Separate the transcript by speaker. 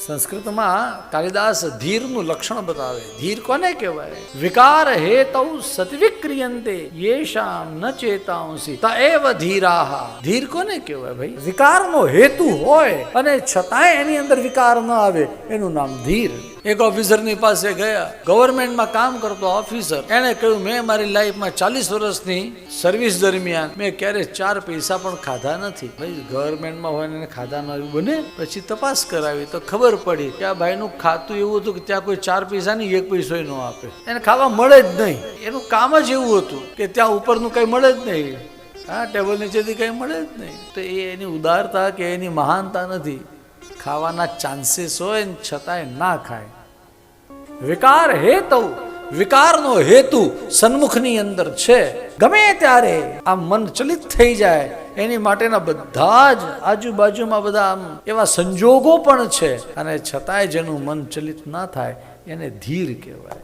Speaker 1: સંસ્કૃતમાં કાલિદાસ ધીરનું લક્ષણ બતાવે. ધીર કોને કહેવાય? વિકાર હેતૌ સત્વિક્રિયન્તે યેષામ ન ચેતાંસી તએવ ધીરાહ. ધીર કોને કહેવાય ભાઈ? વિકારનો હેતુ હોય અને છતાંય એની અંદર વિકાર ન આવે, એનું નામ ધીર. એક ઓફિસરની પાસે ગયા, ગવર્મેન્ટમાં કામ કરતો ઓફિસર. એને કહ્યું, મેં મારી લાઈફમાં 40 વર્ષની સર્વિસ દરમિયાન મેં ક્યારે 4 પૈસા પણ ખાધા નથી. ભાઈ ગવર્મેન્ટમાં હોય ને ખાધા ન આવ્યું બને? પછી તપાસ કરાવી તો ખબર પડી કે આ ભાઈનું ખાતું એવું હતું કે ત્યાં કોઈ 4 પૈસા નહીં, 1 પૈસો ન આપે. એને ખાવા મળે જ નહીં. એનું કામ જ એવું હતું કે ત્યાં ઉપરનું કંઈ મળે જ નહીં, હા ટેબલ નીચેથી કંઈ મળે જ નહીં. તો એ એની ઉદારતા કે એની મહાનતા નથી. ખાવાના ચાન્સીસ હોય ને છતાંય ના ખાય. વિકાર હેતુ, વિકારનો હેતુ સન્મુખની અંદર છે. ગમે ત્યારે આ મન ચલિત થઈ જાય, એની માટેના બધા જ આજુબાજુમાં બધા આમ એવા સંજોગો પણ છે, અને છતાંય જેનું મન ચલિત ના થાય એને ધીર કહેવાય.